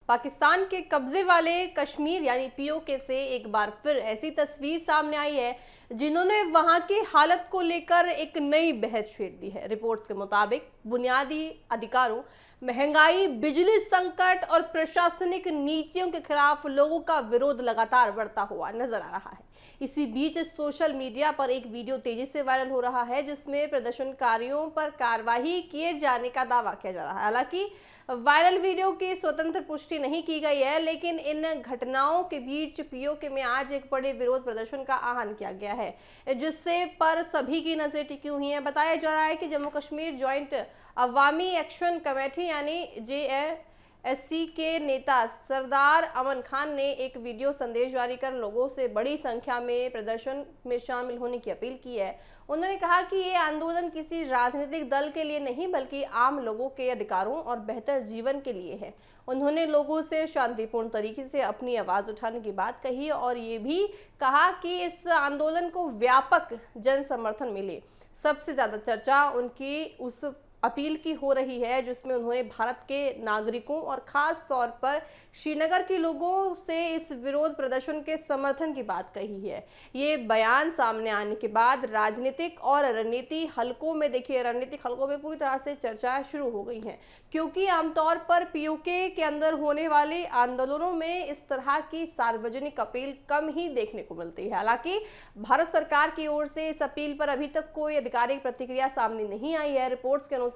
पाकिस्तान के कब्जे वाले कश्मीर यानी पीओके से एक बार फिर ऐसी तस्वीर सामने आई है जिन्होंने वहां की हालत को लेकर एक नई बहस छेड़ दी है। रिपोर्ट्स के मुताबिक बुनियादी अधिकारों, महंगाई, बिजली संकट और प्रशासनिक नीतियों के खिलाफ लोगों का विरोध लगातार बढ़ता हुआ नजर आ रहा है। इसी बीच सोशल मीडिया पर एक वीडियो तेजी से वायरल हो रहा है जिसमें प्रदर्शनकारियों पर कार्रवाई किए जाने का दावा किया जा रहा है। हालांकि वायरल वीडियो की स्वतंत्र पुष्टि नहीं की गई है, लेकिन इन घटनाओं के बीच पीओके में आज एक बड़े विरोध प्रदर्शन का आह्वान किया गया है, जिससे पर सभी की नजरें टिकी हुई हैं। बताया जा रहा है कि जम्मू कश्मीर ज्वाइंट अवामी एक्शन कमेटी यानी JASC के नेता सरदार अमन खान ने एक वीडियो संदेश जारी कर लोगों से बड़ी संख्या में प्रदर्शन में शामिल होने की अपील की है। उन्होंने कहा कि ये आंदोलन किसी राजनीतिक दल के लिए नहीं बल्कि आम लोगों के अधिकारों और बेहतर जीवन के लिए है। उन्होंने लोगों से शांतिपूर्ण तरीके से अपनी आवाज उठाने की बात कही और ये भी कहा कि इस आंदोलन को व्यापक जन समर्थन मिले। सबसे ज्यादा चर्चा उनकी उस अपील की हो रही है जिसमें उन्होंने भारत के नागरिकों और खास तौर पर श्रीनगर के लोगों से इस विरोध प्रदर्शन के समर्थन की बात कही है। ये बयान सामने आने के बाद राजनीतिक और रणनीतिक हलकों में पूरी तरह से चर्चा शुरू हो गई है, क्योंकि आमतौर पर पीओके के अंदर होने वाले आंदोलनों में इस तरह की सार्वजनिक अपील कम ही देखने को मिलती है। हालांकि भारत सरकार की ओर से इस अपील पर अभी तक कोई आधिकारिक प्रतिक्रिया सामने नहीं आई है। रिपोर्ट्स के अनुसार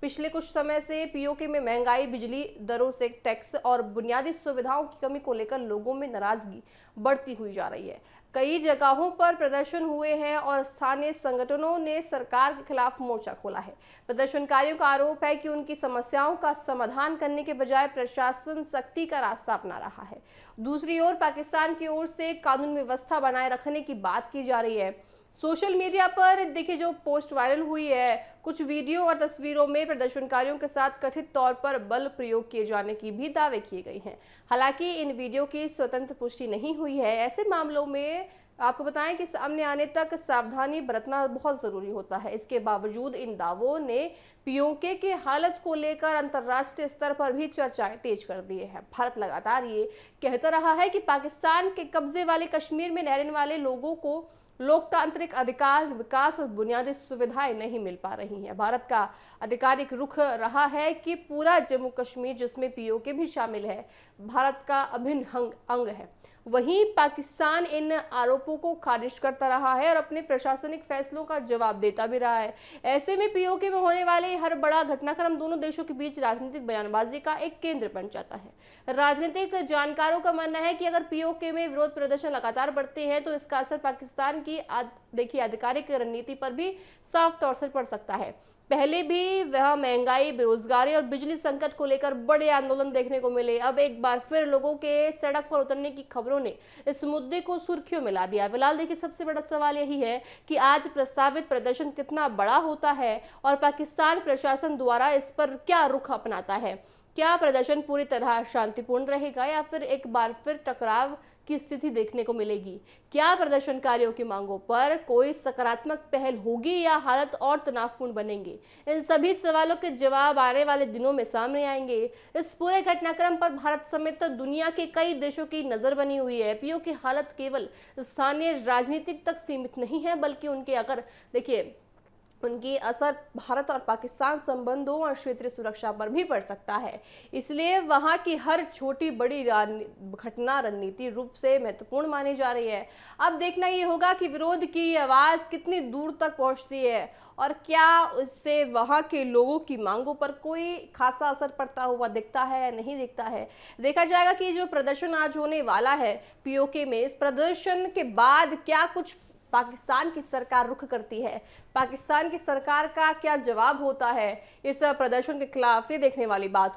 पिछले कुछ समय से पीओके में महंगाई, बिजली दरों से टैक्स और बुनियादी सुविधाओं की कमी को लेकर लोगों में नाराजगी बढ़ती हुई जा रही है। कई जगहों पर प्रदर्शन हुए हैं और स्थानीय संगठनों ने सरकार के खिलाफ मोर्चा खोला है। प्रदर्शनकारियों का आरोप है कि उनकी समस्याओं का समाधान करने के बजाय प्रशासन सख्ती का रास्ता अपना रहा है। दूसरी ओर पाकिस्तान की ओर से कानून व्यवस्था बनाए रखने की बात की जा रही है। सोशल मीडिया पर देखिए जो पोस्ट वायरल हुई है, कुछ वीडियो और तस्वीरों में प्रदर्शनकारियों के साथ कथित तौर पर बल प्रयोग किए जाने की भी दावे किए गए हैं। हालांकि इन वीडियो की स्वतंत्र पुष्टि नहीं हुई है। ऐसे मामलों में आपको बताएं कि सामने आने तक सावधानी बरतना बहुत जरूरी होता है। इसके बावजूद इन दावों ने पीओके के हालत को लेकर अंतर्राष्ट्रीय स्तर पर भी चर्चाएं तेज कर दी है। भारत लगातार ये कहता रहा है कि पाकिस्तान के कब्जे वाले कश्मीर में रहने वाले लोगों को लोकतांत्रिक अधिकार, विकास और बुनियादी सुविधाएं नहीं मिल पा रही हैं। भारत का आधिकारिक रुख रहा है कि पूरा जम्मू कश्मीर, जिसमें पीओके भी शामिल है, भारत का अभिन्न अंग है। वहीं पाकिस्तान इन आरोपों को खारिज करता रहा है और अपने प्रशासनिक फैसलों का जवाब देता भी रहा है। ऐसे में पीओके में होने वाले हर बड़ा घटनाक्रम दोनों देशों के बीच राजनीतिक बयानबाजी का एक केंद्र बन जाता है। राजनीतिक जानकारों का मानना है कि अगर पीओके में विरोध प्रदर्शन लगातार बढ़ते हैं तो इसका असर पाकिस्तान की आधिकारिक रणनीति पर भी साफ तौर से पड़ सकता है। पहले भी वह महंगाई, बेरोजगारी और बिजली संकट को लेकर बड़े आंदोलन देखने को मिले। अब एक बार फिर लोगों के सड़क पर उतरने की खबरों ने इस मुद्दे को सुर्खियों में ला दिया। फिलहाल देखिए सबसे बड़ा सवाल यही है कि आज प्रस्तावित प्रदर्शन कितना बड़ा होता है और पाकिस्तान प्रशासन द्वारा इस पर क्या रुख अपनाता है। क्या प्रदर्शन पूरी तरह शांतिपूर्ण रहेगा या फिर एक बार फिर टकराव की स्थिति देखने को मिलेगी? क्या प्रदर्शनकारियों की मांगों पर कोई सकारात्मक पहल होगी या हालत और तनावपूर्ण बनेंगे? इन सभी सवालों के जवाब आने वाले दिनों में सामने आएंगे। इस पूरे घटनाक्रम पर भारत समेत दुनिया के कई देशों की नजर बनी हुई है। पीओके की हालत केवल स्थानीय राजनीतिक तक सीमित नहीं है, बल्कि उनकी असर भारत और पाकिस्तान संबंधों और क्षेत्रीय सुरक्षा पर भी पड़ सकता है। इसलिए वहां की हर छोटी बड़ी घटना रणनीति रूप से महत्वपूर्ण मानी जा रही है। अब देखना ये होगा कि विरोध की आवाज कितनी दूर तक पहुंचती है और क्या उससे वहां के लोगों की मांगों पर कोई खासा असर पड़ता हुआ दिखता है या नहीं दिखता है। देखा जाएगा कि जो प्रदर्शन आज होने वाला है पीओके में, इस प्रदर्शन के बाद क्या कुछ पाकिस्तान की सरकार रुख करती है, पाकिस्तान की सरकार का क्या जवाब होता है इस प्रदर्शन के खिलाफ, ये देखने वाली बात होगी।